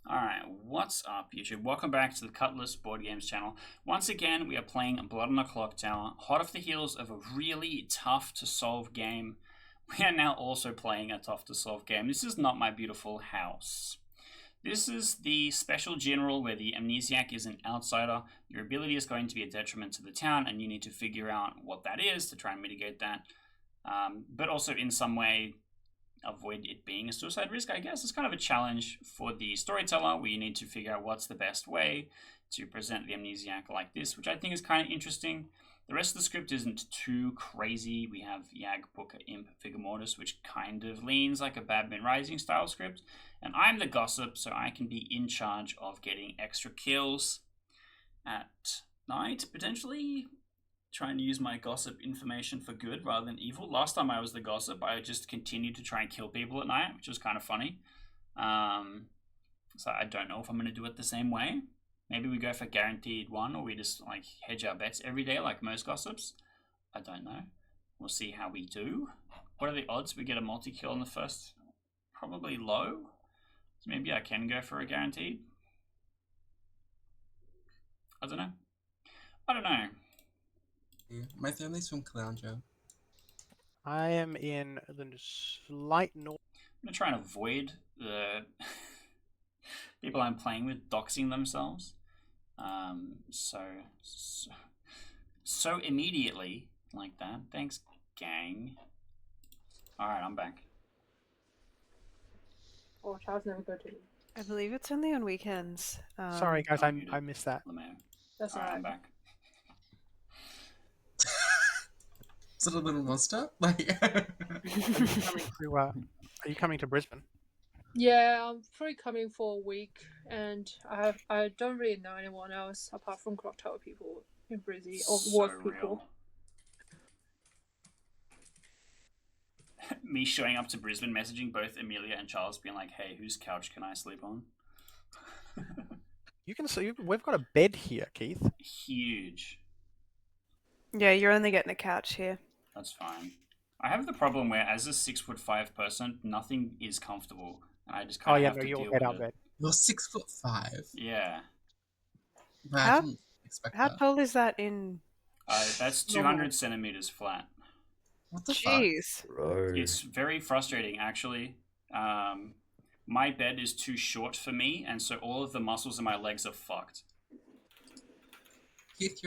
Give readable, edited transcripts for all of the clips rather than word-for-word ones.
Alright, what's up, YouTube? Welcome back to the Cutlass Board Games channel. Once again, we are playing Blood on the Clocktower, hot off the heels of a really tough-to-solve game. We are now also playing a tough-to-solve game. This is not my beautiful house. This is the special general where the amnesiac is an outsider. Your ability is going to be a detriment to the town, and you need to figure out what that is to try and mitigate that. But also, in some way, avoid it being a suicide risk, I guess. It's kind of a challenge for the storyteller where you need to figure out what's the best way to present the amnesiac like this, which I think is kind of interesting. The rest of the script isn't too crazy. We have Yag, Booker, Imp, Vigor Mortis, which kind of leans like a Batman Rising style script. And I'm the gossip, so I can be in charge of getting extra kills at night, potentially. Trying to use my gossip information for good rather than evil. Last time I was the gossip, I just continued to try and kill people at night, which was kind of funny. So I don't know if I'm going to do it the same way. Maybe we go for guaranteed one, or we just like hedge our bets every day like most gossips. I don't know. We'll see how we do. What are the odds we get a multi-kill in the first? Probably low. So maybe I can go for a guaranteed. I don't know. My family's from Caloundra. I am in the slight north. I'm going to try and avoid the people I'm playing with doxing themselves. So immediately like that. Thanks, gang. Alright, I'm back. Oh, Charles never go to. I believe it's only on weekends. Sorry, guys, I missed that. That's Alright, alright. I'm back. Is it a little monster? Like, Are you coming to Brisbane? Yeah, I'm probably coming for a week, and I don't really know anyone else apart from Clocktower people in Brizzy or work people. Me showing up to Brisbane, messaging both Amelia and Charles, being like, "Hey, whose couch can I sleep on?" You can see we've got a bed here, Keith. Huge. Yeah, you're only getting a couch here. That's fine. I have the problem where, as a 6'5" person, nothing is comfortable, and I just kind of have to you'll deal get with our it. bed. you're 6'5". Yeah. How- I didn't expect How that. tall is that in? That's 200 centimeters flat. What the fuck? Jeez. Bro. It's very frustrating, actually. My bed is too short for me, and so all of the muscles in my legs are fucked. Keith,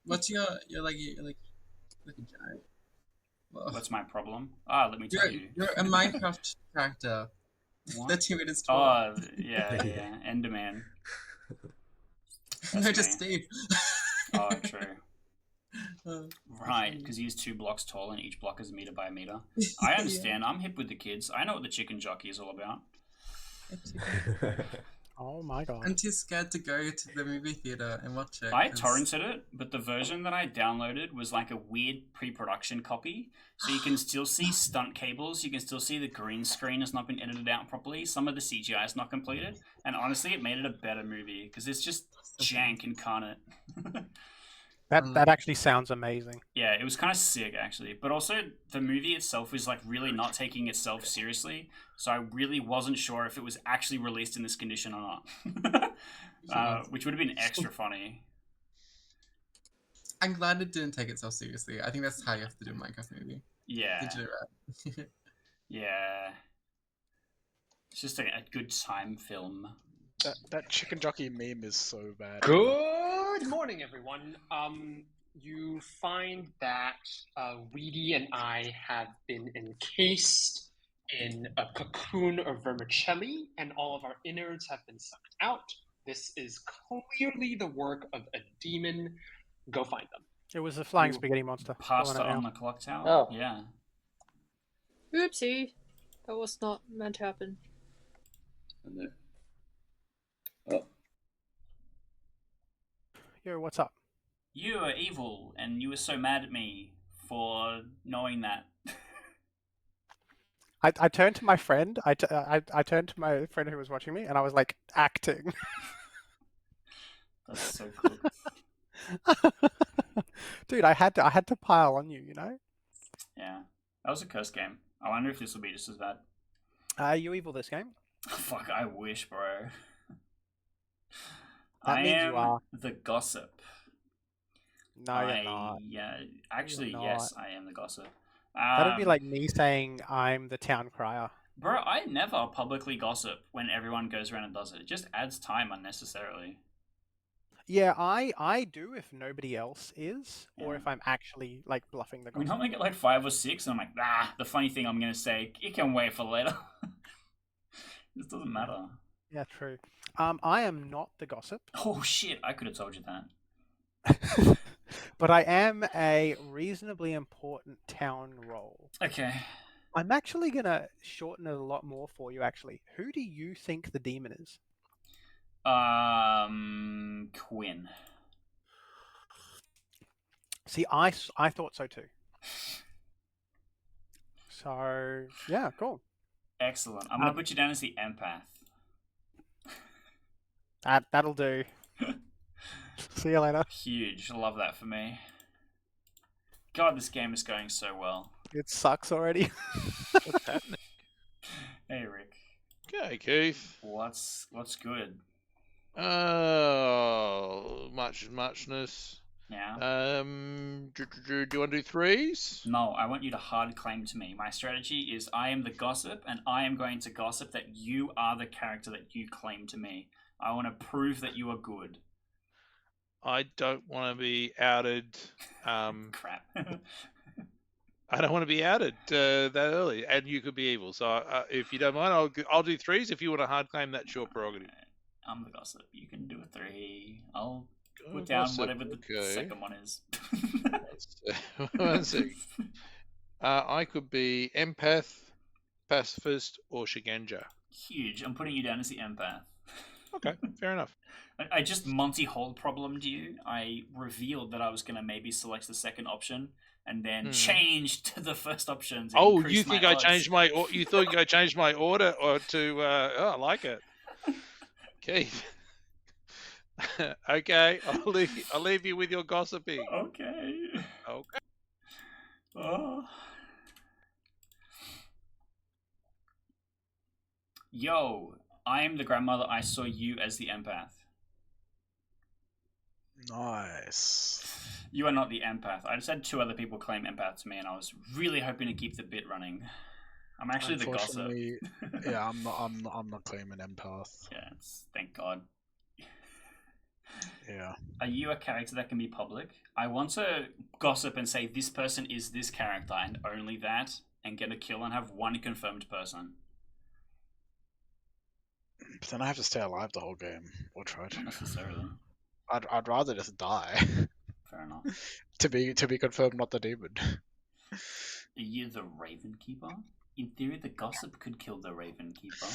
what's you're like a giant. Whoa. What's my problem? Let me tell you. You're a Minecraft character. What? That's 2 meters tall. Oh, yeah. Enderman. No, That's just me. Steve. Oh, true. Right, because he's 2 blocks tall and each block is a meter by a meter. I understand. I'm hip with the kids. I know what the chicken jockey is all about. Oh my god. I'm too scared to go to the movie theater and watch it. I torrented it, but the version that I downloaded was like a weird pre-production copy. So you can still see stunt cables, you can still see the green screen has not been edited out properly, some of the CGI is not completed, and honestly it made it a better movie, because it's just jank incarnate. That actually sounds amazing. Yeah, it was kind of sick, actually. But also, the movie itself was like really not taking itself seriously, so I really wasn't sure if it was actually released in this condition or not. Which would have been extra funny. I'm glad it didn't take itself seriously. I think that's how you have to do a Minecraft movie. Yeah. Did you do that? Yeah. It's just a good time film. That chicken jockey meme is so bad. Good morning, everyone. You find that Weedy and I have been encased in a cocoon of vermicelli, and all of our innards have been sucked out. This is clearly the work of a demon. Go find them. It was a flying spaghetti monster. Pasta on the clock tower? Oh. Yeah. Oopsie, that was not meant to happen. Oh. Yo, what's up? You are evil, and you were so mad at me for knowing that. I turned to my friend. I turned to my friend who was watching me, and I was like acting. That's so cool. Dude, I had to pile on you, you know? Yeah. That was a curse game. I wonder if this will be just as bad. Are you evil this game? Fuck, I wish, bro. That I means you am are. the gossip. No, you're not. Yeah, actually, You're yes, I am the gossip. That'd be like me saying I'm the town crier. Bro, I never publicly gossip when everyone goes around and does it. It just adds time unnecessarily. Yeah, I do if nobody else is, or Yeah. if I'm actually like bluffing the We gossip. normally get like 5 or 6, and I'm like, the funny thing I'm gonna say, it can wait for later. This doesn't matter. Yeah, true. I am not the gossip, Oh shit, I could have told you that. but I am a reasonably important town role. Okay. I'm actually gonna shorten it a lot more for you. Actually, who do you think the demon is? Quinn. See, I thought so too. So yeah, cool. Excellent. I'm gonna put you down as the empath. That'll do. See you later. Huge. Love that for me. God, this game is going so well. It sucks already. What's happening? Hey, Rick. Okay, Keith. What's good? Muchness. Yeah. Do you want to do threes? No, I want you to hard claim to me. My strategy is I am the gossip, and I am going to gossip that you are the character that you claim to me. I want to prove that you are good. I don't want to be outed. Crap. I don't want to be outed that early, and you could be evil. So if you don't mind, I'll do threes. If you want to hard claim, that's your prerogative. I'm the gossip. You can do a 3. I'll put Oh, down gossip, whatever the okay. second one is. One second. I could be empath, pacifist, or shigenja. Huge. I'm putting you down as the empath. Okay, fair enough. I just Monty Hall problemed you. I revealed that I was going to maybe select the second option and then changed to the first option. Oh, you think I changed my? You thought I changed my order or to? I like it. Okay. Okay, I'll leave you with your gossiping. Okay. Okay. Oh. Yo, I am the grandmother. I saw you as the empath. Nice. You are not the empath. I just had 2 other people claim empath to me, and I was really hoping to keep the bit running. I'm actually the gossip. Unfortunately, yeah, I'm not claiming empath. Yeah, thank God. Yeah. Are you a character that can be public? I want to gossip and say this person is this character and only that, and get a kill and have 1 confirmed person. But then I have to stay alive the whole game. Or try to. Not necessarily. I'd rather just die. Fair enough. to be confirmed, not the demon. Are you the Raven Keeper? In theory, the gossip could kill the Raven Keeper.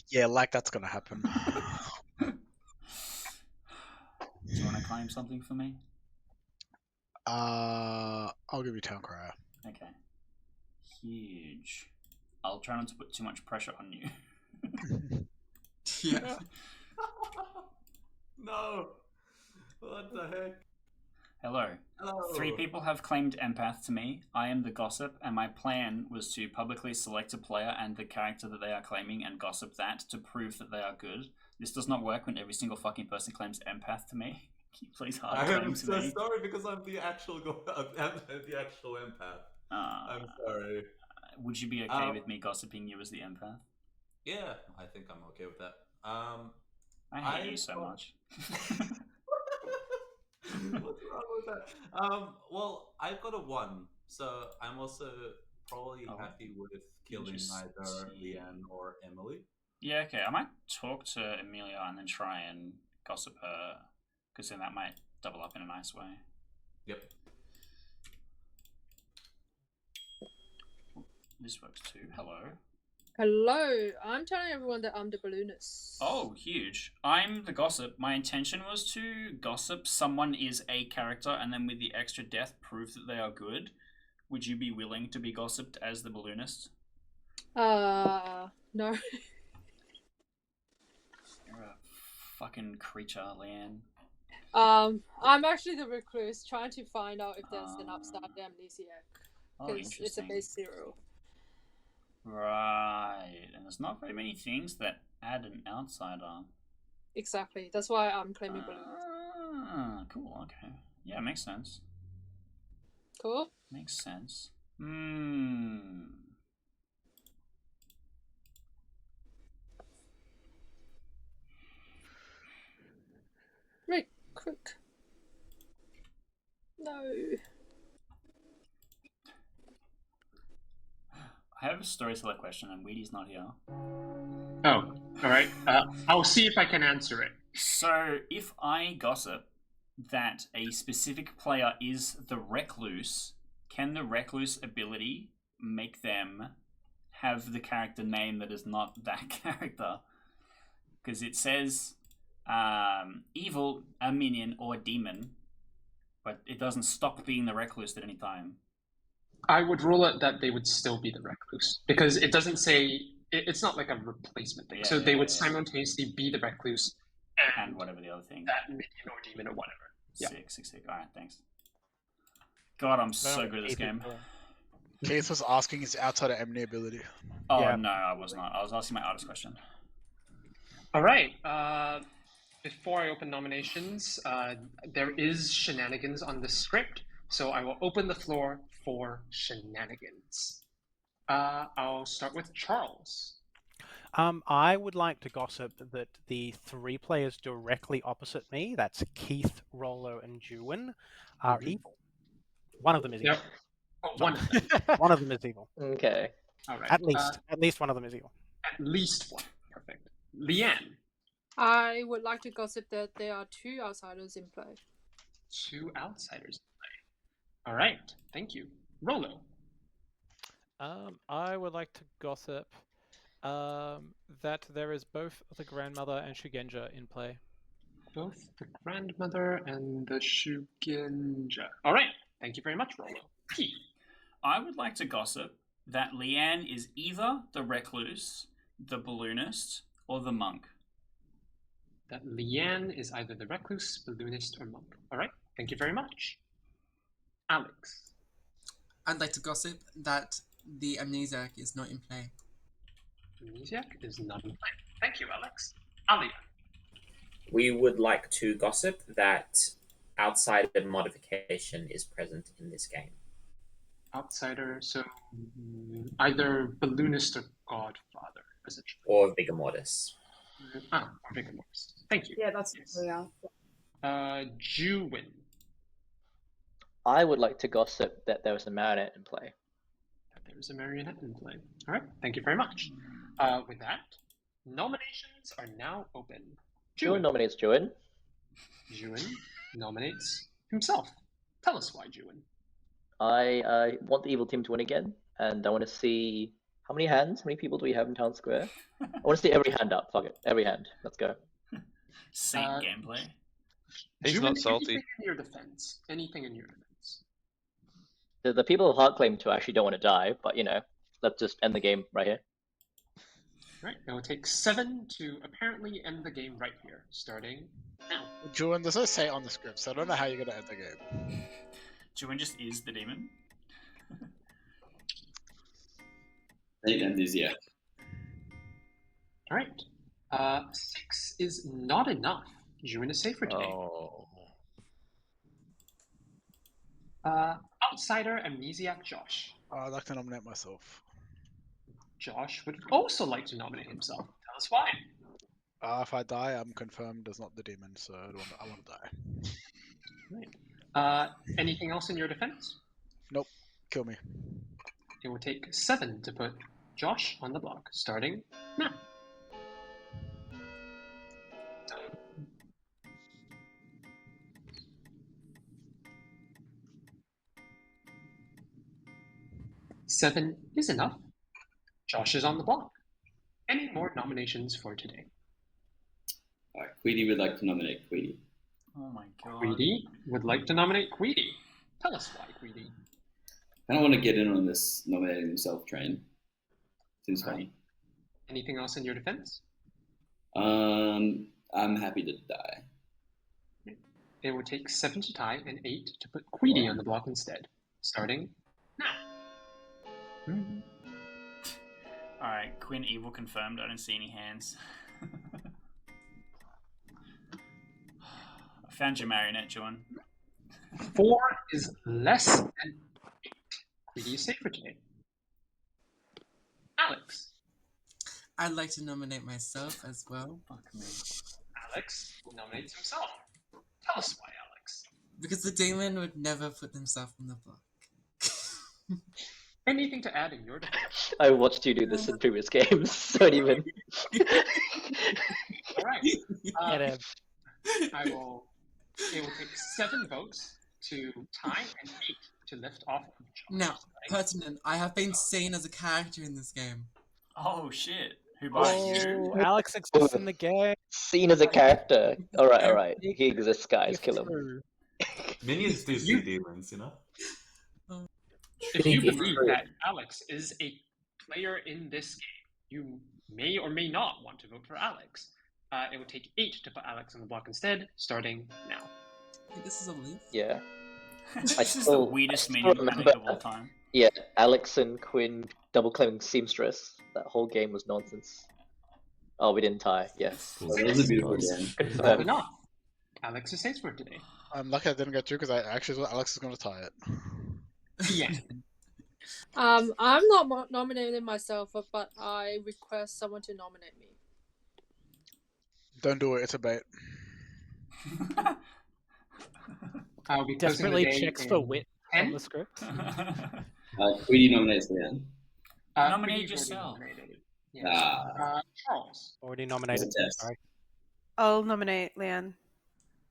Yeah, like that's gonna happen. Do you want to claim something for me? I'll give you Town Crier. Okay. Huge. I'll try not to put too much pressure on you. Yeah. No. What the heck? Hello. Hello. 3 people have claimed empath to me. I am the gossip, and my plan was to publicly select a player and the character that they are claiming and gossip that to prove that they are good. This does not work when every single fucking person claims empath to me. Can you please hard claim I'm to so me? sorry because I'm the actual the actual empath. I'm sorry. Would you be okay with me gossiping you as the empath? Yeah, I think I'm okay with that. I hate you so much. What's wrong with that? Well, I've got a 1, so I'm also probably happy with killing either Leanne or Emily. Yeah, okay. I might talk to Amelia and then try and gossip her, because then that might double up in a nice way. Yep. This works too. Hello. Hello. I'm telling everyone that I'm the balloonist. Oh, huge. I'm the gossip. My intention was to gossip someone is a character and then with the extra death prove that they are good. Would you be willing to be gossiped as the balloonist? No. You're a fucking creature, Leanne. I'm actually the recluse trying to find out if there's an upside amnesiac. Because it's a base 0. Right, and there's not very many things that add an outsider. Exactly. That's why I'm claiming balloon. Cool. Okay. Yeah, makes sense. Cool. Makes sense. Right, quick. No. I have a storyteller question, and Weedy's not here. Oh, all right. I'll see if I can answer it. So, if I gossip that a specific player is the Recluse, can the Recluse ability make them have the character name that is not that character? Because it says evil, a minion, or a demon, but it doesn't stop being the Recluse at any time. I would rule it that they would still be the Recluse because it doesn't say it's not like a replacement thing. So they would simultaneously be the Recluse and whatever the other thing, that minion or demon or whatever. Sick. All right, thanks. God, I'm so good at this game. Keith was asking his outside of Emily ability. Oh Yeah. no, I was not. I was asking my artist question. All right. Before I open nominations, there is shenanigans on the script, so I will open the floor for shenanigans. I'll start with Charles. I would like to gossip that the 3 players directly opposite me, that's Keith, Rollo, and Juwin, are evil. One of them is evil. Yep. Oh, one of them. One of them is evil. Okay. All right. At least one of them is evil. At least one. Perfect. Leanne. I would like to gossip that there are 2 outsiders in play. 2 outsiders in play. All right. Thank you. Rollo. I would like to gossip that there is both the grandmother and Shugenja in play. Both the grandmother and the Shugenja. All right. Thank you very much, Rollo. Keith. I would like to gossip that Leanne is either the Recluse, the Balloonist, or the Monk. That Leanne is either the Recluse, Balloonist, or Monk. All right. Thank you very much. Alex. I'd like to gossip that the Amnesiac is not in play. Amnesiac is not in play. Thank you, Alex. Alia. We would like to gossip that outsider modification is present in this game. Outsider, so either Balloonist or Godfather, essentially. Or Vigor Mortis. Or Vigor Mortis. Thank you. Yeah, that's yeah. Juwin. I would like to gossip that there was a marionette in play. There's a marionette in play. All right. Thank you very much. With that, nominations are now open. Juwin nominates Juwin. Juwin nominates himself. Tell us why, Juwin. I want the evil team to win again, and I want to see how many hands, how many people do we have in Town Square? I want to see every hand up. Fuck it, every hand. Let's go. Same gameplay. He's Juwin, not salty. Anything in your defense? Anything in your defense? The people of Heart Claim to actually don't want to die, but you know, let's just end the game right here. All right. It will take 7 to apparently end the game right here, starting now. Julian, there's no say on the script, so I don't know how you're going to end the game. Juwin just is the demon. Need Amnesiac. All right. 6 is not enough. Juwin is safe for today. Outsider Amnesiac Josh. I'd like to nominate myself. Josh would also like to nominate himself. Tell us why. If I die, I'm confirmed as not the demon, so I want to die. Right. Anything else in your defense? Nope. Kill me. It will take 7 to put Josh on the block, starting now. Seven is enough. Josh is on the block. Any more nominations for today? Queedy would like to nominate Queedy. Oh my god. Queedy would like to nominate Queedy. Tell us why, Queedy. I don't want to get in on this nominating himself train. Seems funny. Right. Anything else in your defense? I'm happy to die. It would take 7 to tie and 8 to put Queedy on the block instead. Starting now. Alright, Quinn Evil confirmed. I don't see any hands. I found your marionette, John. 4 is less than 8. Who do you say for today? Alex. I'd like to nominate myself as well. Fuck me. Alex nominates himself. Tell us why, Alex. Because the demon would never put himself on the block. Anything to add in your defense? I watched you do this in previous games. Don't even. All right. Get him. It will take 7 votes to tie and 8 to lift off. Now, pertinent, I have been seen as a character in this game. Oh shit. Who by you? Oh, Alex exists in the game. Seen as a character. Alright. He exists, guys. Kill him. True. Minions do see demons, you know? If you believe that Alex is a player in this game, you may or may not want to vote for Alex. It would take 8 to put Alex on the block instead, starting now. Hey, this is a leaf? Yeah. This is the weirdest minion mechanic of all time. Yeah, Alex and Quinn double claiming seamstress. That whole game was nonsense. Oh, we didn't tie. Yes. Well, that was a beautiful game. Fair enough. Alex is safe for today. I'm lucky I didn't get through because I actually thought Alex was going to tie it. Yeah. I'm not nominating myself, but I request someone to nominate me. Don't do it. It's a bait. I'll be Desperately checks for wit on 10. the script. 3D nominates Leanne. Nominate yourself. Yeah. Charles. Already nominated. Yes. Sorry. I'll nominate Leanne.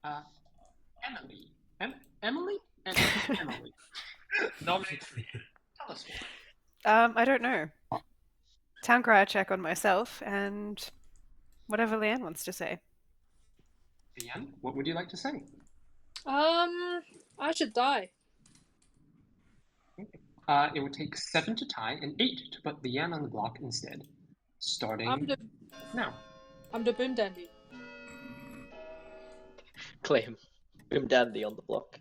Emily. Emily? Emily. Nominate Leanne. Tell us why. I don't know. Town crier check on myself and whatever Leanne wants to say. Leanne, what would you like to say? I should die. It would take 7 to tie and 8 to put Leanne on the block instead. Starting now. I'm the boom dandy. Claim. Boom Dandy on the block.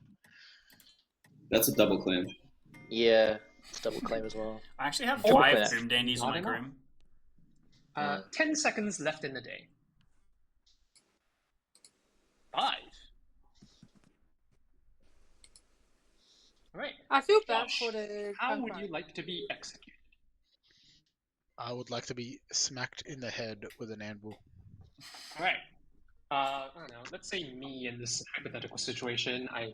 That's a double claim. Yeah, it's double claim as well. I actually have Or 5 that. Boom Dandies on my Not enough. groom. 10 seconds left in the day. 5. All right. I feel bad Josh, for the. How would you like to be executed? I would like to be smacked in the head with an anvil. All right. I don't know. Let's say me in this hypothetical situation. I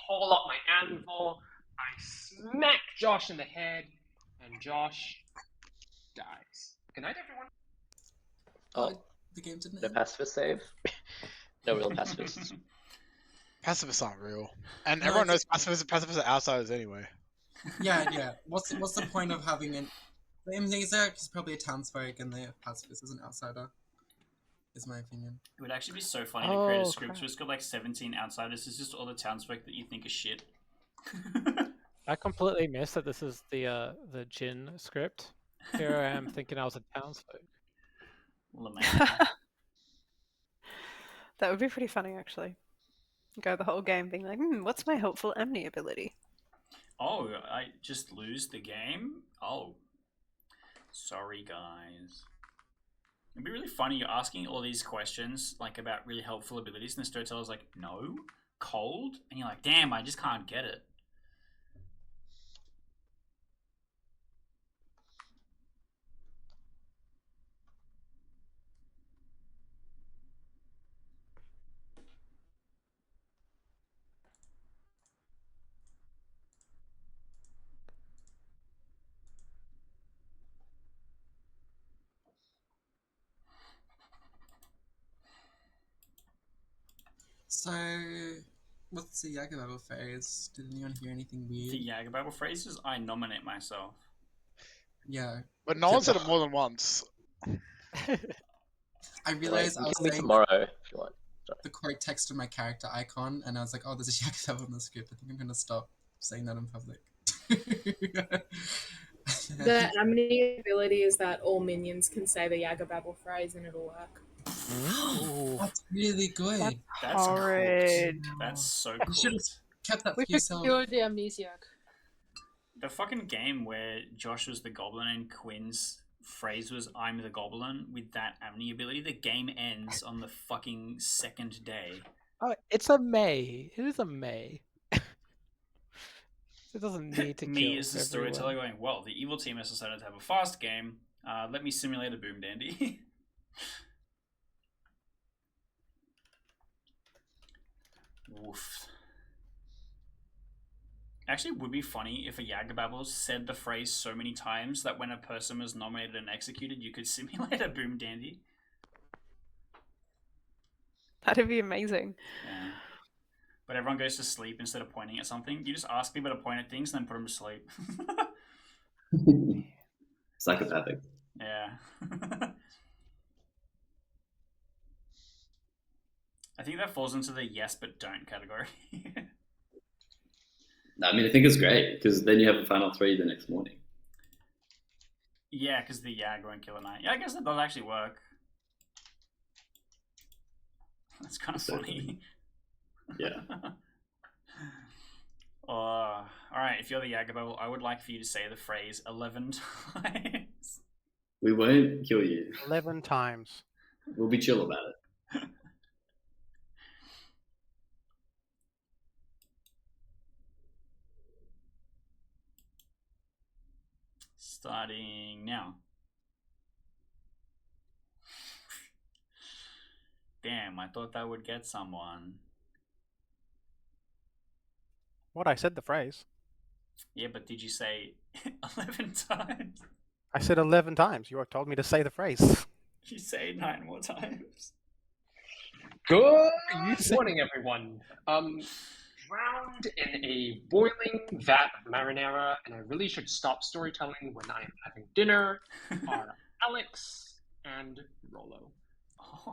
haul up my anvil. I smack Josh in the head, and Josh dies. Good night, everyone. Oh, The game didn't no end. pacifist save. No real pacifists. Pacifists aren't real. And No, everyone knows it's- pacifists are outsiders anyway. Yeah. What's the point of having an... The amnesiac is probably a townsfolk and the pacifist is an outsider. Is my opinion. It would actually be so funny to create a Oh, script crap. where it's got like 17 outsiders. It's just all the townsfolk that you think are shit. I completely missed that this is the Jin script. Here I am thinking I was a townsfolk. Lament. That would be pretty funny, actually. Go the whole game being like, what's my helpful Amni ability? Oh, I just lose the game? Oh. Sorry, guys. It'd be really funny. You're asking all these questions like about really helpful abilities, and the storyteller's like, no? Cold? And you're like, damn, I just can't get it. So, what's the Yagababa phase? Did anyone hear anything weird? The Yagababble phrases, I nominate myself. Yeah. But no one said it more than once. I realized I You was can meet saying tomorrow if you want. the correct text to my character icon, and I was like, oh, there's a Yagababa in the script. I think I'm gonna stop saying that in public. The Amity ability is that all minions can say the Yagababble phrase and it'll work. That's really good. That's Horrid. cooked. That's so You should have cooked. kept that We for should yourself. do the amnesiac. The fucking game where Josh was the goblin and Quinn's phrase was "I'm the Goblin" with that Amni ability, the game ends on the fucking second day. Oh, it's a May. It is a May. It doesn't need to Me kill as the everyone. storyteller going, well, the evil team has decided to have a fast game. Let me simulate a boom dandy. Woof. Actually, it would be funny if a Yagababble said the phrase so many times that when a person was nominated and executed, you could simulate a boom dandy. That'd be amazing. Yeah. But everyone goes to sleep instead of pointing at something. You just ask people to point at things and then put them to sleep. Psychopathic. Yeah. I think that falls into the yes but don't category. I mean, I think it's great because then you have a final 3 the next morning. Yeah, because the Yag won't kill a night. Yeah, I guess that does actually work. That's kind of funny. Yeah. Alright, if you're the Yagababble, I would like for you to say the phrase 11 times. We won't kill you. 11 times. We'll be chill about it. Starting now. Damn, I thought that would get someone. What? I said the phrase. Yeah, but did you say 11 times? I said 11 times. You told me to say the phrase. You say 9 more times. Good morning, everyone. Drowned in a boiling vat of marinara, and I really should stop storytelling when I am having dinner, are Alex and Rolo.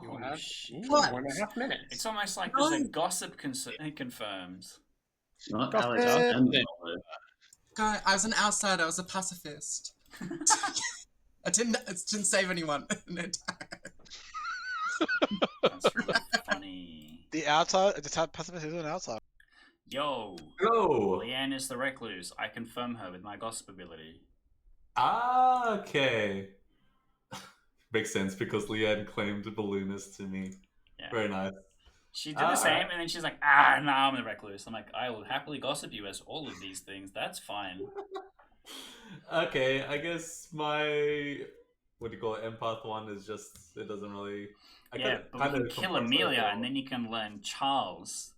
You have shit. 1.5 minutes. It's almost like there's a gossip confirms. Not Gossip. Alex and Rolo. Guy, I was an outsider. I was a pacifist. I didn't save anyone. No time. That's really funny. The outside, the pacifist is an outside. Yo. Go. Leanne is the recluse. I confirm her with my gossip ability. Ah, okay. Makes sense because Leanne claimed the balloonist to me. Yeah. Very nice. She did the same, and then she's like, nah, I'm the recluse. I'm like, I will happily gossip you as all of these things. That's fine. Okay, I guess my, what do you call it, empath one is just, it doesn't really... Yeah, but we can kill Amelia, and then you can learn Charles.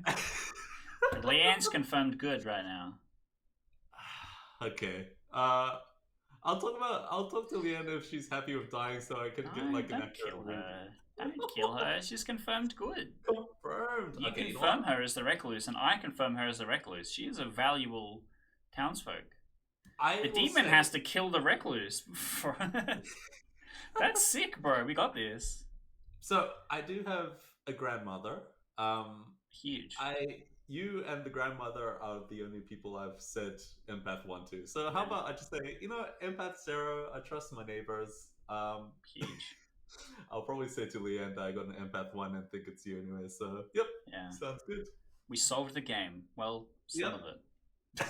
But Leanne's confirmed good right now. Okay. I'll talk to Leanne if she's happy with dying so I can get like an accurate kill read. her. Don't kill her. She's confirmed good. Confirmed. You Okay, confirm her as the recluse, and I confirm her as the recluse. She is a valuable townsfolk. The demon has to kill the recluse. That's sick, bro. We got this. So I do have a grandmother. Huge. You and the grandmother are the only people I've said empath 1 to. So how about I just say, empath 0, I trust my neighbors. Huge. I'll probably say to Leanne that I got an empath 1 and think it's you anyway. So yep, sounds good. We solved the game. Well, some of it.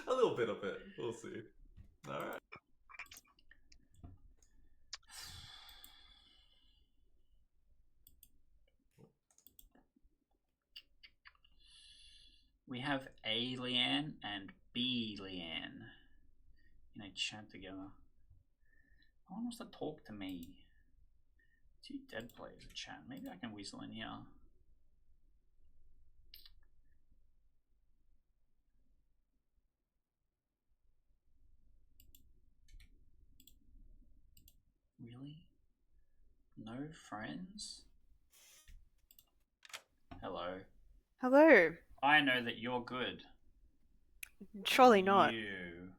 A little bit of it. We'll see. All right. We have A Leanne and B Leanne in a chat together. No one wants to talk to me. 2 dead players in chat. Maybe I can weasel in here. Really? No friends? Hello. Hello. I know that you're good. Surely not. You.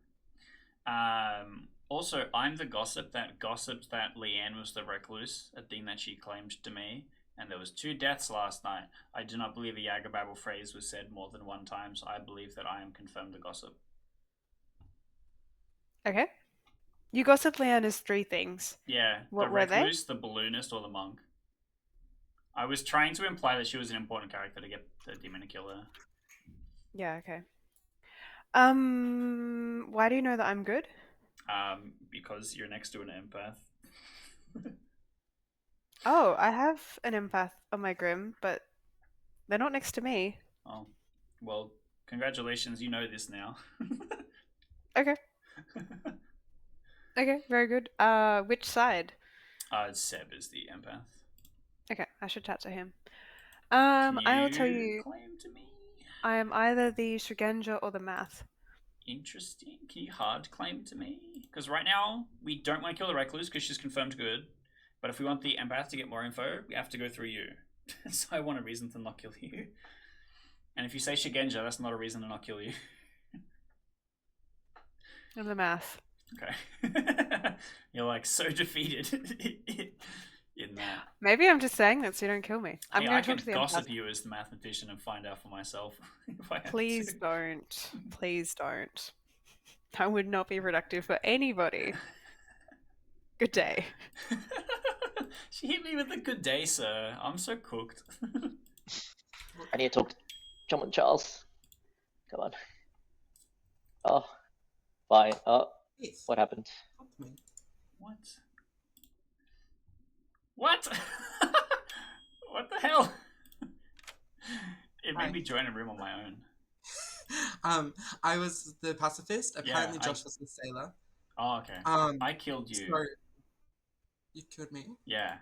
Also, I'm the gossip that gossips that Leanne was the recluse, a thing that she claimed to me, and there was 2 deaths last night. I do not believe the Yagababble phrase was said more than 1 time, so I believe that I am confirmed the gossip. Okay. You gossip Leanne is 3 things. Yeah, What the were they? recluse, the balloonist, or the monk. I was trying to imply that she was an important character to get the demon to kill her. Yeah, okay. Why do you know that I'm good? Because you're next to an empath. Oh, I have an empath on my Grim, but they're not next to me. Oh, well, congratulations, you know this now. Okay. Okay, very good. Which side? Seb is the empath. Okay, I should chat to him. Can I will tell you, claim to me? I am either the Shugenja or the Math. Interesting. Can you hard claim to me? Because right now, we don't want to kill the Recluse because she's confirmed good. But if we want the empath to get more info, we have to go through you. So I want a reason to not kill you. And if you say Shigenja, that's not a reason to not kill you. I'm the Math. Okay. You're like so defeated in that. Maybe I'm just saying that so you don't kill me. I'm Hey, going I to talk can to the gossip empath. you as the mathematician and find out for myself if I have Please to. don't. Please don't. That would not be productive for anybody. Good day. She hit me with a good day, sir. I'm so cooked. I need to talk to John and Charles. Come on. Oh, fine. Oh, what happened? What? What? What the hell? It made me join a room on my own. I was the pacifist. Apparently, Yeah, Josh was the sailor. Oh, okay. I killed you. So you killed me? Yeah.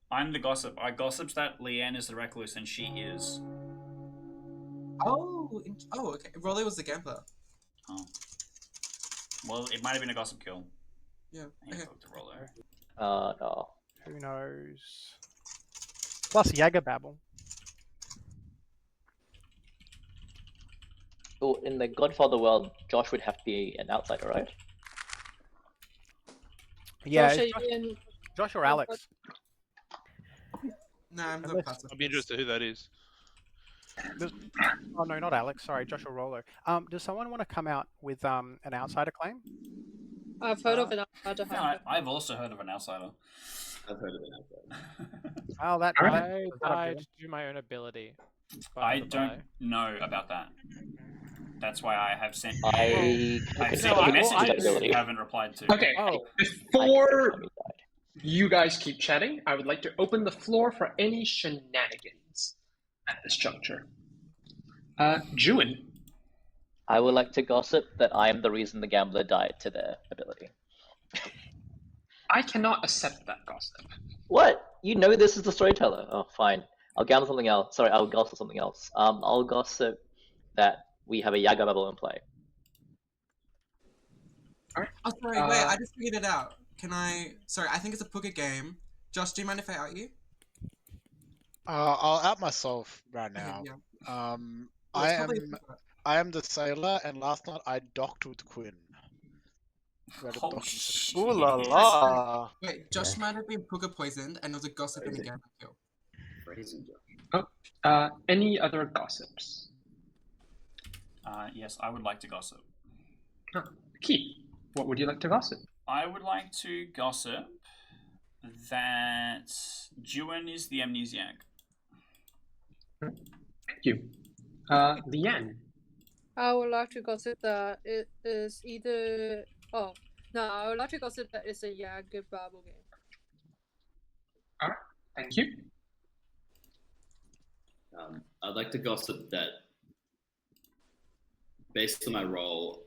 I'm the gossip. I gossiped that Leanne is the recluse, and she is. Oh, okay. Rolly was the gambler. Oh. Well, it might have been a gossip kill. Yeah. I need to talk to Rollo. No. Who knows? Plus Yaga Babble. Oh, in the Godfather world, Josh would have to be an outsider, right? Yeah, Josh, Josh or Alex? No, I'm the pacifist. I'd be interested who that is. Oh no, not Alex. Sorry, Josh or Rollo. Does someone want to come out with an outsider claim? I've heard of an outsider. No, I've also heard of an outsider. I've heard of an outsider. Oh, that. I died to do my own ability. I don't know about that. That's why I have sent. I sent you messages you haven't replied to. Okay. Before you guys keep chatting, I would like to open the floor for any shenanigans at this juncture. Juin. I would like to gossip that I am the reason the gambler died to their ability. I cannot accept that gossip. What? You know this is the storyteller. Oh, fine. I'll gamble something else. Sorry, I'll gossip something else. I'll gossip that we have a Yaga bubble in play. Alright. Oh, sorry, wait, I just figured it out. Can I... Sorry, I think it's a poker game. Josh, do you mind if I out you? I'll out myself right now. Okay, yeah. I it's probably am the sailor, and last night I docked with Quinn. Ooh la la! Wait, Josh might have been poker poisoned, and it was a gossip and a gambling kill. Any other gossips? Yes, I would like to gossip. Keith, what would you like to gossip? I would like to gossip that Juin is the amnesiac. Thank you. Leanne. I would like to gossip that it is either. Oh, no, I would like to gossip that it's a Yaga Babble game. Alright, thank you. I'd like to gossip that, based on my role,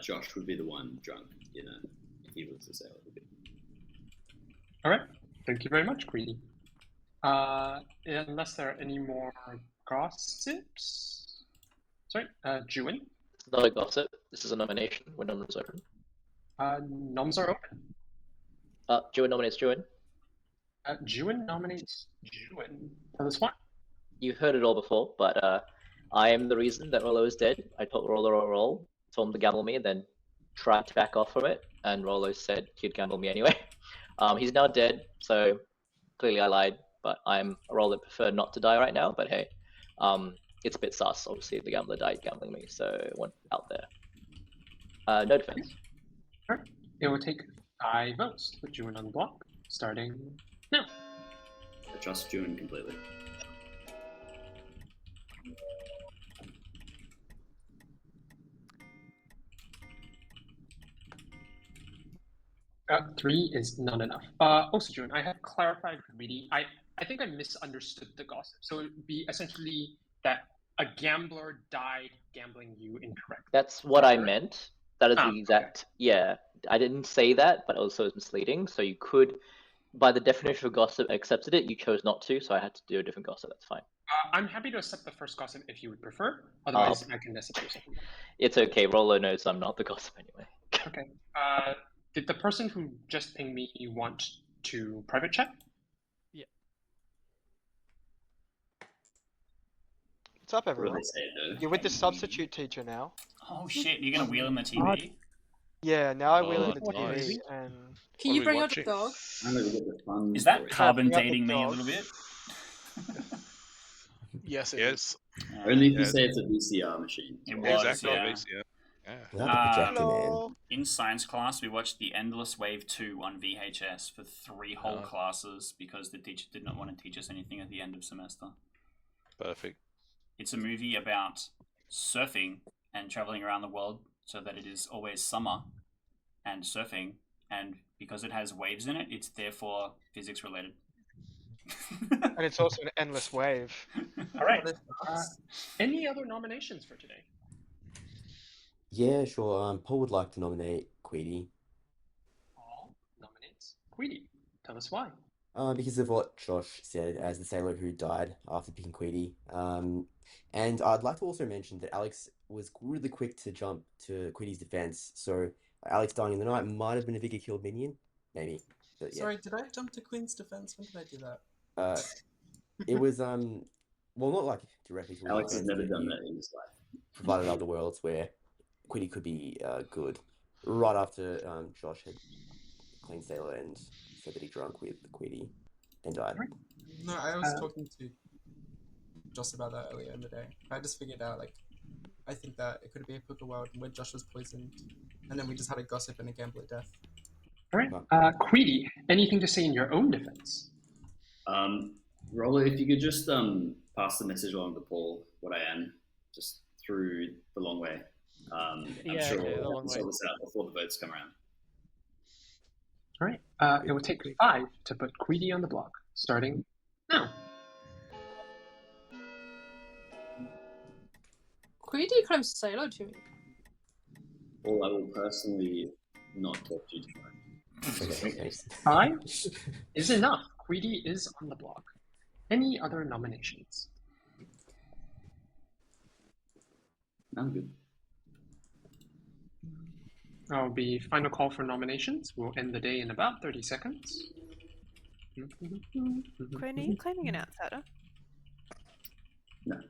Josh would be the one drunk, if he was the sailor. Alright, thank you very much, Greedy. Unless there are any more gossips? Sorry, Juin? Not a gossip. This is a nomination. When nominations open. Noms are open. Juin nominates Juin. Juin nominates Juin for this one. You've heard it all before, but I am the reason that Rollo is dead. I told Rollo to roll, told him to gamble me, and then tried to back off from it, and Rollo said he'd gamble me anyway. He's now dead, so clearly I lied, but I'm a role that prefer not to die right now, but hey, it's a bit sus. Obviously, the gambler died gambling me, so it went out there. No defense. Alright, it will take 5 votes to put Juin on the block, starting now. I trust Juin completely. 3 is not enough. Also, June, I have clarified with Reedy. I think I misunderstood the gossip. So it would be essentially that a gambler died gambling you incorrectly. That's what I Correct? meant. That is Ah, the exact. Yeah, I didn't say that, but also it's misleading. So you could, by the definition of gossip, accepted it. You chose not to, so I had to do a different gossip. That's fine. I'm happy to accept the first gossip if you would prefer. Otherwise, I can accept your second one. It's okay. Rollo knows I'm not the gossip anyway. Okay. Did the person who just pinged me want to private chat? Yeah. What's up, What do everyone? they say, though? You're with the substitute teacher now. Oh shit, you're gonna wheel in the TV? Yeah, now I wheel Oh, in the nice. TV and. Can What you are we bring out watching? the dog? I'm gonna get the fun Is that for it. carbon Bring out the dating me a dog. little bit? Yes, it Yes. is. Only if you Yes. say it's a VCR machine. It Right? was, Exactly. yeah. Yeah. Yeah. Without the projector, man. Hello. In science class, we watched The Endless Wave 2 on VHS for 3 whole classes because the teacher did not want to teach us anything at the end of semester. Perfect. It's a movie about surfing and traveling around the world so that it is always summer and surfing, and because it has waves in it, it's therefore physics related. And it's also an endless wave. All right. Any other nominations for today? Yeah, sure. Paul would like to nominate Queedy. Paul nominates Queedy. Tell us why. Because of what Josh said as the sailor who died after picking Queedy. And I'd like to also mention that Alex was really quick to jump to Queedy's defense. So Alex dying in the night might have been a Vicar killed minion, maybe. But yeah, Sorry, did I jump to Queen's defense? When did I do that? it was well, not like directly to Alex has defense, never but done you that in his life. provided other worlds where Queedy could be good. Right after Josh had clean sailor and said that he drunk with Queedy and died. No, I was talking to Josh about that earlier in the day. I just figured out, like, I think that it could be a poker world where Josh was poisoned, and then we just had a gossip and a gambler death. All right. Queedy, anything to say in your own defense? Roller, if you could just pass the message along to Paul, what I am, just through the long way. I'm sure we'll sort this out before the votes come around. All right. It will take 5 to put Queedy on the block, starting now. Queedy claims sailor to me. Paul, I will personally not talk to you tomorrow. Okay, thanks. 5 is enough. Queedy is on the block. Any other nominations? I'm good. I'll be final call for nominations. We'll end the day in about 30 seconds. Quinn, are you claiming an outsider? No.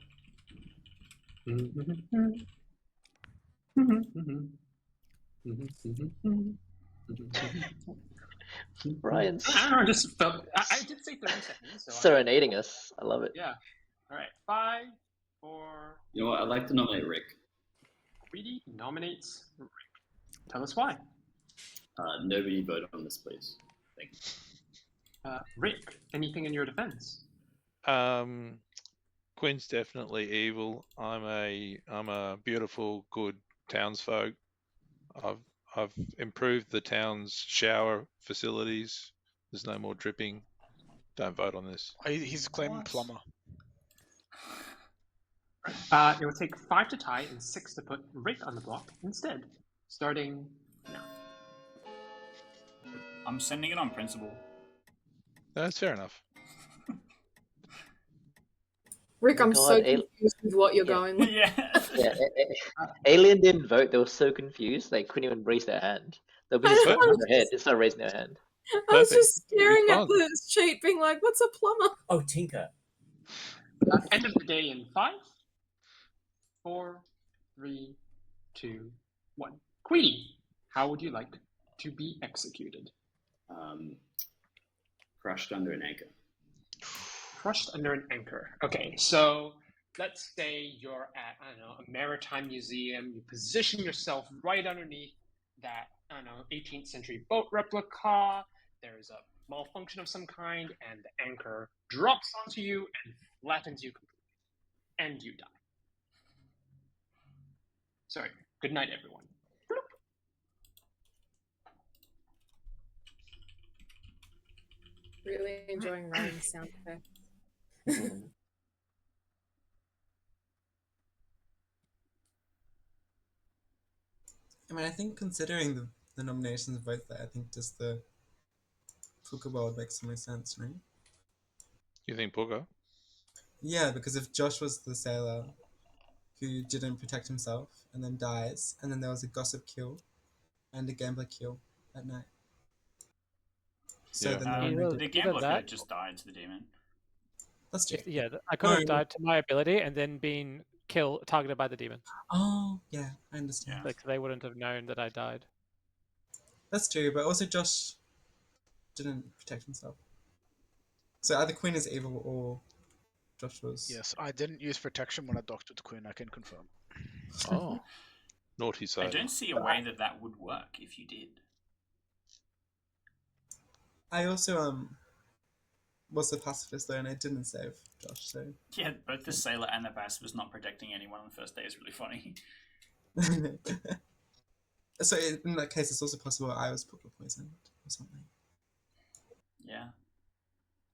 Brian's I don't know, just felt. I did say 30 seconds. So serenading us. I love it. Yeah. All right. 5, 4. You know what? I'd like to nominate Rick. Queedy nominates Rick. Tell us why. Nobody vote on this, please. Thank you. Rick, anything in your defense? Quinn's definitely evil. I'm a beautiful, good townsfolk. I've improved the town's shower facilities. There's no more dripping. Don't vote on this. He's claiming plumber. It will take 5 to tie and 6 to put Rick on the block instead. Starting now. I'm sending it on principle. That's fair enough. Rick, I'm so God, confused with what you're going with. Yeah. Yeah, Alien didn't vote. They were so confused they couldn't even raise their hand. They'll be just scratching their head. It's not raising their hand. I was just Perfect. staring at Fun. the sheet, being like, "What's a plumber?" Oh, Tinker. End of the day in 5, 4, 3, 2, 1. Queenie, how would you like to be executed? Crushed under an anchor. Crushed under an anchor. Okay, so let's say you're at, I don't know, a maritime museum. You position yourself right underneath that, I don't know, 18th century boat replica. There's a malfunction of some kind, and the anchor drops onto you and flattens you completely. And you die. Sorry. Good night, everyone. Really enjoying Ryan's sound effects. I mean, I think considering the nominations both there, I think just the Puka World makes so much sense, right? You think Puka? Yeah, because if Josh was the sailor who didn't protect himself and then dies, and then there was a gossip kill and a gambler kill at night. So Yeah. then the remainder... The gambler could have just died to the demon. That's true. I could have died to my ability and then been targeted by the demon. Oh, yeah, I understand. Like they wouldn't have known that I died. That's true, but also Josh didn't protect himself. So either Queen is evil or Josh was... Yes, I didn't use protection when I doctored Queen, I can confirm. Oh. Naughty I sailor. don't see a way that would work if you did. I also was the pacifist though, and I didn't save Josh, so... Yeah, both the sailor and the pacifist not protecting anyone on the first day is really funny. So in that case, it's also possible I was Puka poisoned or something. Yeah.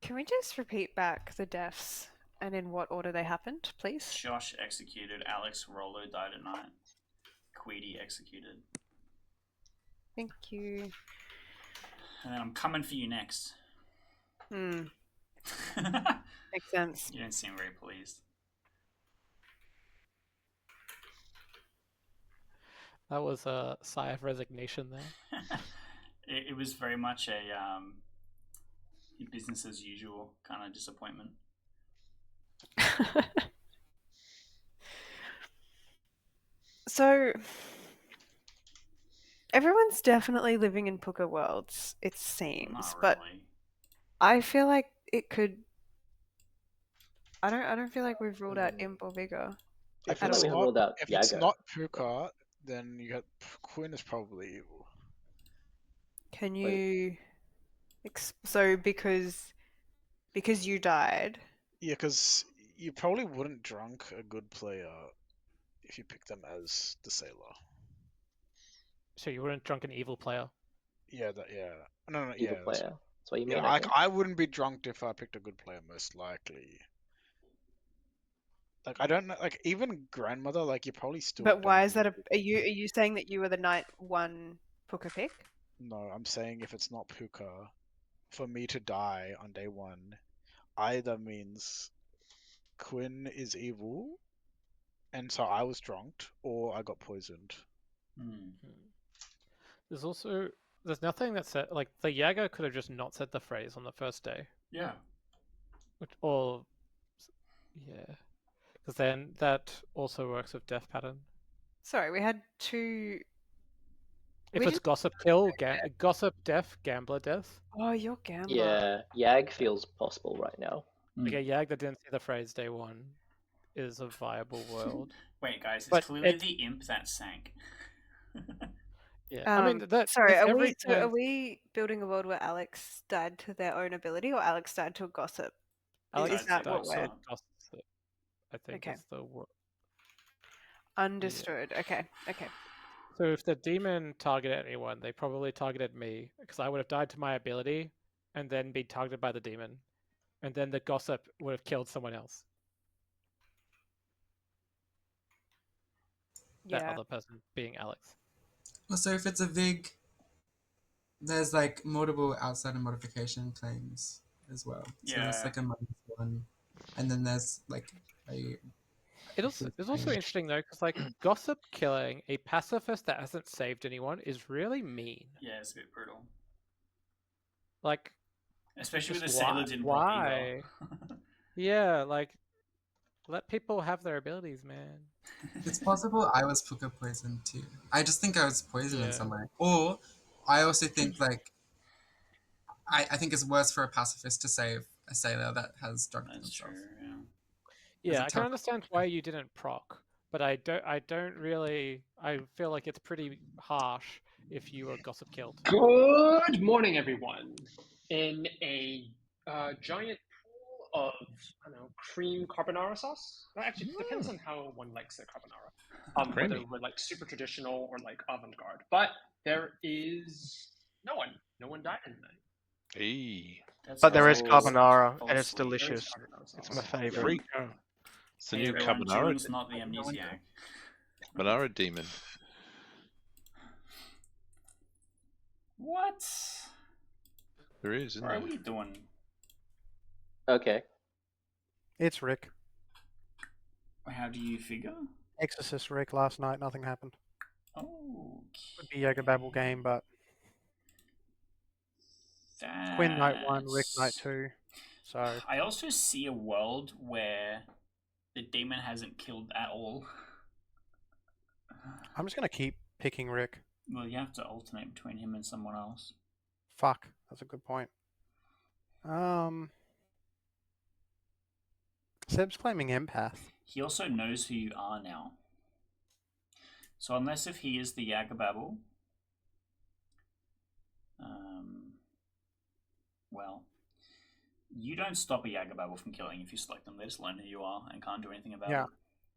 Can we just repeat back the deaths and in what order they happened, please? Josh executed, Alex Rollo died at night, Queedy executed. Thank you. And then I'm coming for you next. Makes sense. You don't seem very pleased. That was a sigh of resignation there. It was very much a business as usual kind of disappointment. So everyone's definitely living in Puka worlds, it seems, Not but really. I feel like it could. I don't feel like we've ruled out Imp or Vigor. If I it's we not, ruled out if it's Yaga. not Puka, then you got Queen is probably evil. Can you? So because you died. Yeah, because you probably wouldn't drunk a good player if you picked them as the sailor. So you weren't drunk an evil player? Yeah, no, Evil player. That's what you mean. Yeah, I think. I wouldn't be drunk if I picked a good player, most likely. Like I don't know, like even grandmother, like you probably still. But why is that? Are you saying that you were the night one Puka pick? No, I'm saying if it's not Puka, for me to die on day one, either means Quinn is evil, and so I was drunked, or I got poisoned. There's nothing that said, like, the Yaga could have just not said the phrase on the first day. Yeah. Because then that also works with death pattern. Sorry, we had two. If it's gossip kill, gossip death, gambler death. Oh, you're gambler. Yeah, Yag feels possible right now. Like a Yag that didn't see the phrase day one is a viable world. Wait, guys, it's clearly the imp that sank. Yeah, I mean sorry, are we building a world where Alex died to their own ability, or Alex died to a gossip? Alex Is that what died we're? to gossip, I think is the word. Understood. Okay. So if the demon targeted anyone, they probably targeted me because I would have died to my ability, and then be targeted by the demon, and then the gossip would have killed someone else. That other person being Alex. So if it's a VIG, there's like multiple outsider modification claims as well. So there's like a -1, and then there's like a... It's also interesting though, because like gossip killing a pacifist that hasn't saved anyone is really mean. Yeah, it's a bit brutal. Like, especially with the sailor didn't block why? Yeah, like let people have their abilities, man. It's possible I was Puka poisoned too. I just think I was poisoned in some way. Or I also think like I think it's worse for a pacifist to save a sailor that has drugged himself. True, yeah. Yeah, I can understand why you didn't proc, but I don't really. I feel like it's pretty harsh if you were gossip killed. Good morning, everyone. In a giant pool of cream carbonara sauce. Well, actually, it depends on how one likes their carbonara. Whether we're like super traditional or like avant-garde. But there is no one. No one died in the night. But there is carbonara, and it's delicious. It's my favorite. Freak. It's the new everyone, carbonara. June's not the amnesiac. Carbonara demon. What? There is, isn't Bro, there? what are you doing? Okay. It's Rick. How do you figure? Exorcist Rick last night, nothing happened. Oh. Could be Yoga Babble game, but Quinn night 1, Rick night 2. So I also see a world where the demon hasn't killed at all. I'm just gonna keep picking Rick. Well, you have to alternate between him and someone else. Fuck, that's a good point. Seb's claiming empath. He also knows who you are now. So unless if he is the Yagababble, well, you don't stop a Yagababble from killing if you select them. They just learn who you are and can't do anything about it.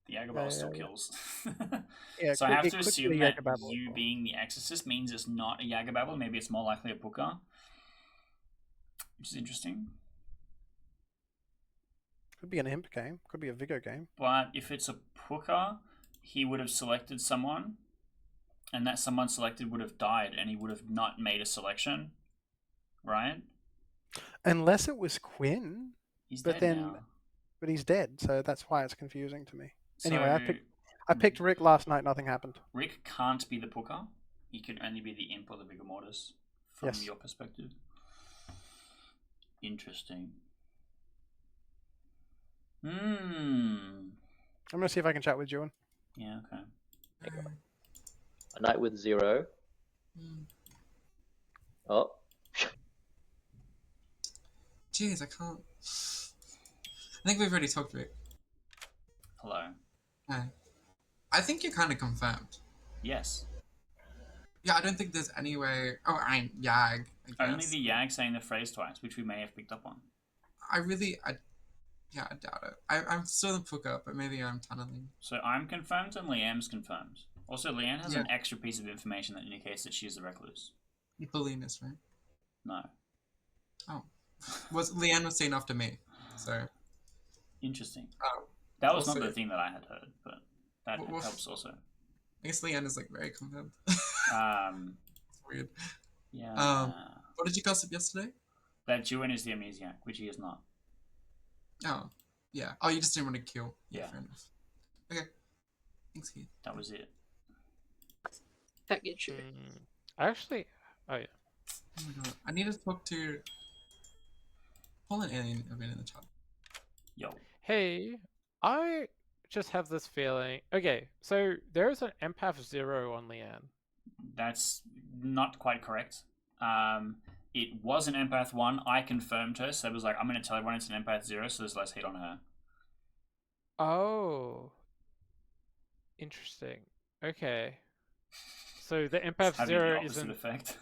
The Yagababble still kills. So I have to assume that you being the Exorcist means it's not a Yagababble. Maybe it's more likely a Puka, which is interesting. Could be an imp game. Could be a Vigo game. But if it's a Puka, he would have selected someone, and that someone selected would have died, and he would have not made a selection, right? Unless it was Quinn. He's but dead now. But he's dead, so that's why it's confusing to me. So, anyway, I picked Rick last night. Nothing happened. Rick can't be the Puka. He can only be the imp or the Vigor Mortis from your perspective. Interesting. I'm gonna see if I can chat with Juan. Yeah, okay. A night with 0. Oh. Jeez, I can't. I think we've already talked, Rick. Hello. Hi. I think you're kind of confirmed. Yes. Yeah, I don't think there's any way. Oh, I'm Yag. I guess. Only the Yag saying the phrase twice, which we may have picked up on. I doubt it. I'm still in Puka, but maybe I'm tunneling. So I'm confirmed and Leanne's confirmed. Also, Leanne has an extra piece of information that indicates that she's the recluse. Belinus, right? No. Oh. Leanne was seen after me, so. Interesting. Oh. That was not the thing that I had heard, but that helps also. I guess Leanne is like very confirmed. It's weird. Yeah. What did you gossip yesterday? That Juan is the amnesiac, which he is not. Oh, yeah. Oh, you just didn't want to kill. Yeah. Fair enough. Okay. Thanks, Keith. That was it. That gets you. Actually, oh yeah. Oh my god. I need to talk to Fallen Alien event in the chat. Yo. Hey, I just have this feeling. Okay, so there's an empath 0 on Leanne. That's not quite correct. It was an empath 1. I confirmed her, so it was like, I'm going to tell everyone it's an empath 0, so there's less hate on her. Oh. Interesting. Okay. So the empath 0 isn't... effect.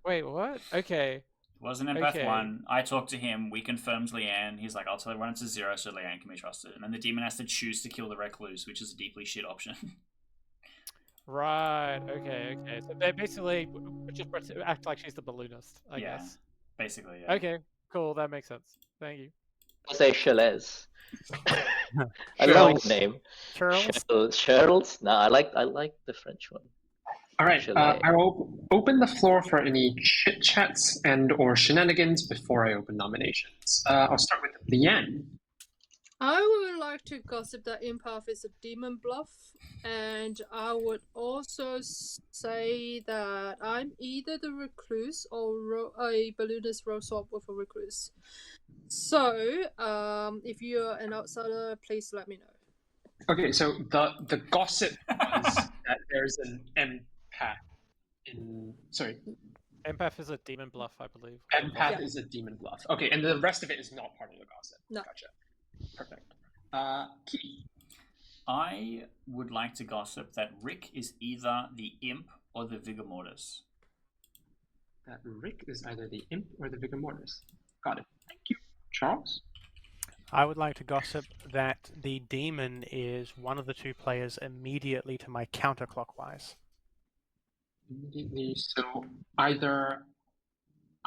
Wait, what? Okay. It was an empath 1. I talked to him. We confirmed Leanne. He's like, I'll tell everyone it's a 0, so Leanne can be trusted. And then the demon has to choose to kill the recluse, which is a deeply shit option. Right, okay. So they basically just act like she's the balloonist, I guess. Basically, yeah. Okay, cool, that makes sense. Thank you. I'll say Chalez. I love the name. Charles? No, I like the French one. All right, I will open the floor for any chit chats and or shenanigans before I open nominations. I'll start with Leanne. I would like to gossip that empath is a demon bluff, and I would also say that I'm either the recluse or a balloonist roll swap with a recluse. So, if you're an outsider, please let me know. Okay, so the gossip was that there's an empath in. Sorry. Empath is a demon bluff, I believe. Empath is a demon bluff. Okay, and the rest of it is not part of the gossip. No. Gotcha. Perfect. Key. I would like to gossip that Rick is either the imp or the Vigor Mortis. That Rick is either the imp or the Vigor Mortis. Got it. Thank you. Charles? I would like to gossip that the demon is one of the 2 players immediately to my counterclockwise. Immediately, so either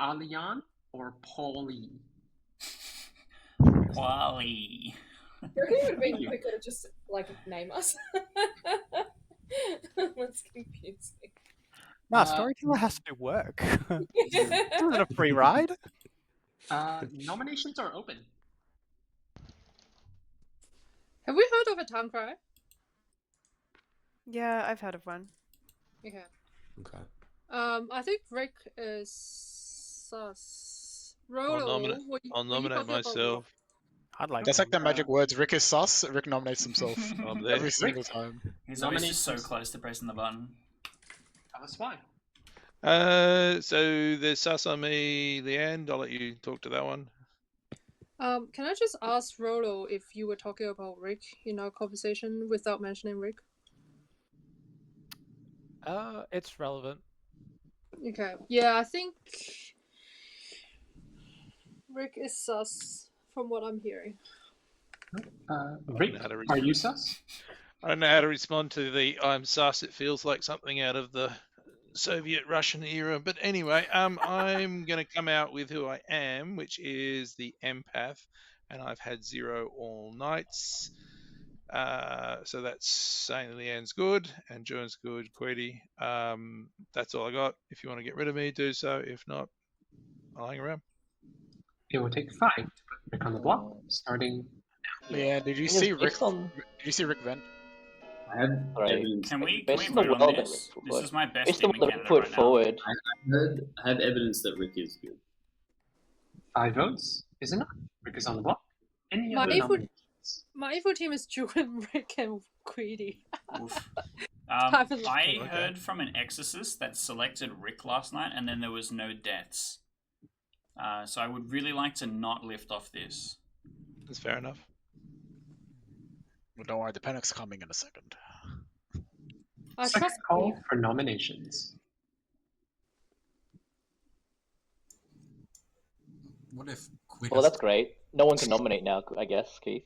Alian or Paulie? Paulie. I reckon it would have been quicker to just name us. That's confusing. No, storyteller has to do work. This isn't a free ride. Nominations are open. Have we heard of a town cry? Yeah, I've heard of one. Okay. Okay. I think Rick is sus. Rolo, I'll nominate myself. I'd like. That's like the magic words. Rick is sus. Rick nominates himself there. every single time. He's always just so close to pressing the button. Tell us why. So there's sus on me, Leanne. I'll let you talk to that one. Can I just ask Rolo if you were talking about Rick in our conversation without mentioning Rick? It's relevant. Okay. Yeah, I think Rick is sus from what I'm hearing. Rick, are you sus? I don't know how to respond to the I'm sus. It feels like something out of the Soviet Russian era. But anyway, I'm going to come out with who I am, which is the empath, and I've had 0 all nights. So that's saying that Leanne's good and June's good. Queedy, that's all I got. If you want to get rid of me, do so. If not, I'll hang around. It will take 5 to put Rick on the block, starting now. Yeah, did you see Rick? Did you see Rick vent? I have evidence. Can we Based on vote the on world that this? Rick This put- is my best based team on in what Canada put right now. forward. I have evidence that Rick is good. 5 votes is enough. Rick is on the block. Any other My evil team is June, Rick, and Queedy. I heard from an exorcist that selected Rick last night, and then there was no deaths. So I would really like to not lift off this. That's fair enough. Well, don't worry, the panic's coming in a second. Second call for nominations. What if Well, that's great. No one can nominate now, I guess, Keith.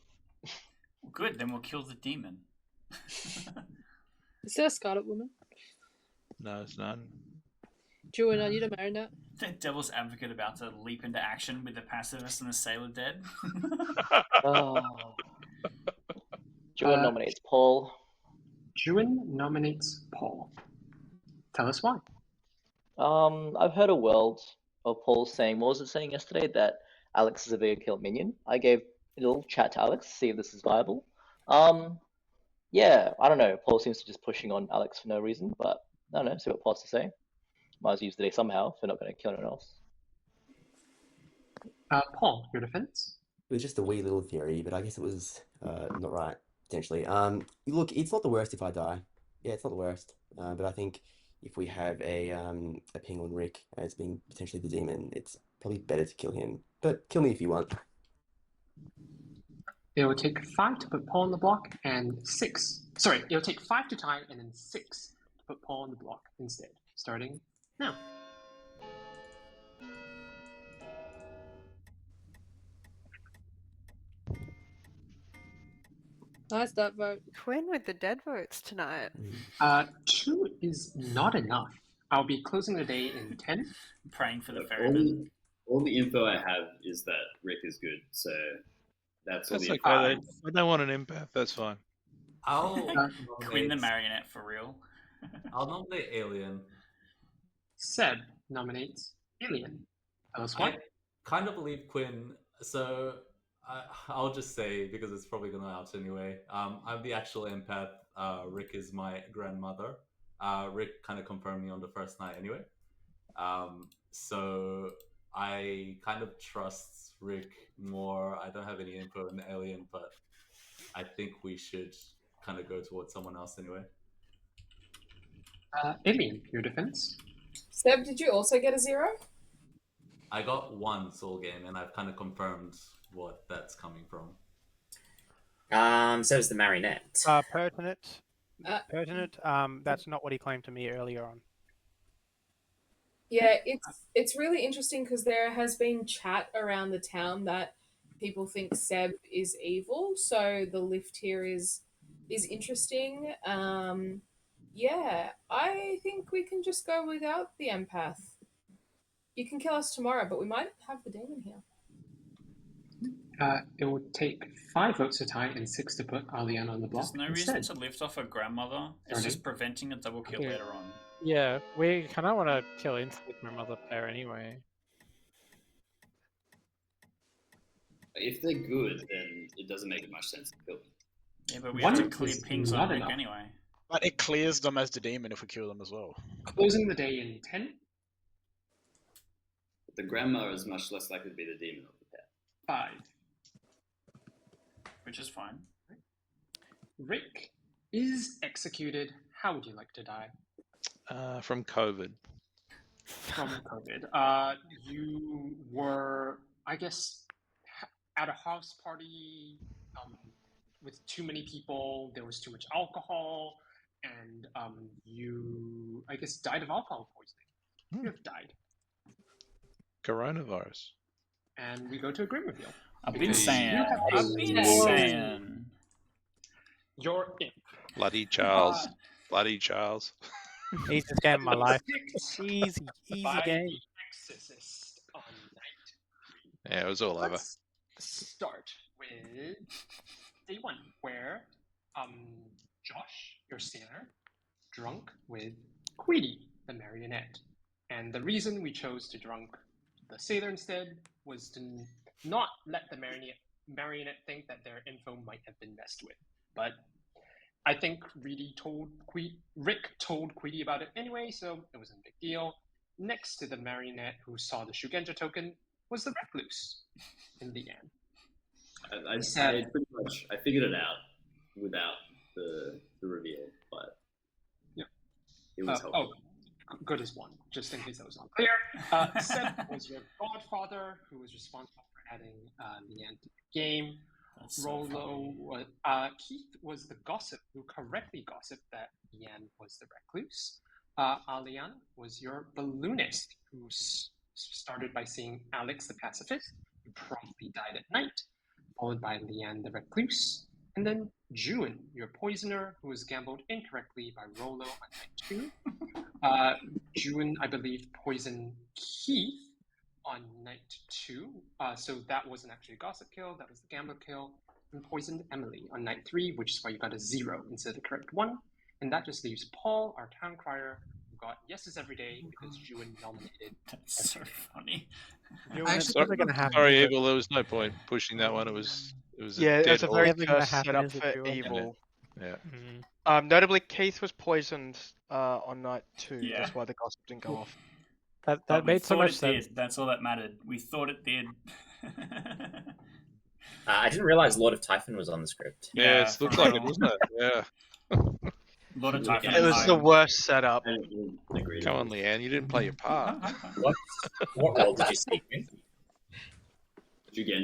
Good, then we'll kill the demon. Is there a Scarlet Woman? No, it's none. June, are you the marionette? The devil's advocate about to leap into action with the pacifist and the sailor dead. June nominates Paul. June nominates Paul. Tell us why. I've heard a world of Paul saying, what was it saying yesterday? That Alex is a bigger kill minion. I gave a little chat to Alex to see if this is viable. Yeah, I don't know. Paul seems to be just pushing on Alex for no reason, but I don't know. See what Paul has to say. Might as well use the day somehow if they're not going to kill anyone else. Paul, your defense? It was just a wee little theory, but I guess it was not right, potentially. Look, it's not the worst if I die. Yeah, it's not the worst. But I think if we have a penguin Rick as being potentially the demon, it's probably better to kill him. But kill me if you want. It will take 5 to put Paul on the block and 6. Sorry, it'll take 5 to tie and then 6 to put Paul on the block instead. Starting now. Nice that vote. Quinn with the dead votes tonight. 2 is not enough. I'll be closing the day in 10. Praying for the ferryman. All the info I have is that Rick is good, so that's all That's the okay. info. I don't want an empath. That's fine. I'll Quinn the marionette for real. I'll nominate Alien. Seb nominates Alien. Tell us why. I kind of believe Quinn, so I'll just say, because it's probably going to out anyway, I'm the actual empath. Rick is my grandmother. Rick kind of confirmed me on the first night anyway. So I kind of trust Rick more. I don't have any info on the Alien, but I think we should kind of go towards someone else anyway. Alien, your defense? Seb, did you also get a 0? I got 1 soul game, and I've kind of confirmed what that's coming from. So is the marionette. Pertinent. Pertinent. That's not what he claimed to me earlier on. Yeah, it's really interesting because there has been chat around the town that people think Seb is evil, so the lift here is interesting. Yeah, I think we can just go without the empath. You can kill us tomorrow, but we might have the demon here. It would take 5 votes to tie and 6 to put Alian on the block. There's no reason to lift off a grandmother. It's just preventing a double kill later on. Yeah, we kind of want to kill instantly my mother player anyway. If they're good, then it doesn't make much sense to kill them. Yeah, but we have to clear pings on Rick enough. anyway. But it clears them as the demon if we kill them as well. Closing the day in 10. But the grandma is much less likely to be the demon of the pair. 5. Which is fine. Rick is executed. How would you like to die? From COVID. From COVID. You were, I guess, at a house party with too many people. There was too much alcohol, and you, I guess, died of alcohol poisoning. You have died. Coronavirus. And we go to a grim reveal. I've been saying. You're imp. Bloody Charles. Bloody Charles. Easiest game of my life. Easy game. Exorcist on night 3. Yeah, it was all over. Let's start with day 1, where Josh, your sailor, drunk with Queenie, the marionette. And the reason we chose to drunk the sailor instead was to not let the marionette think that their info might have been messed with. But I think Rick told Queenie about it anyway, so it wasn't a big deal. Next to the marionette who saw the Shugenja token was the recluse in the end. I figured it out without the reveal, but yeah, it was helpful. Good as one, just in case that was not clear. Seth was your godfather, who was responsible for adding Leanne to the game. Rolo, Keith was the gossip who correctly gossiped that Leanne was the recluse. Alian was your balloonist, who started by seeing Alex the pacifist, who promptly died at night, followed by Leanne the recluse, and then Juin, your poisoner, who was gambled incorrectly by Rolo on night 2. Juin, I believe, poisoned Keith on night 2. So that wasn't actually a gossip kill, that was the gambler kill. And poisoned Emily on night 3, which is why you got a 0 instead of the correct 1. And that just leaves Paul, our town crier, who got yeses every day because Juin nominated. That's so funny. Sorry, Evil, there was no point pushing that one. It was it's a very cursed setup for Evil. Yeah. Notably, Keith was poisoned on night 2. Yeah. That's why the gossip didn't go off. That made so much sense. Did. That's all that mattered. We thought it did. I didn't realize Lord of Typhon was on the script. Yeah, it looks like it, doesn't it? Yeah. Lord of Typhon. It was the worst setup. Come on, Leanne, you didn't play your part. What role did you see? Did you get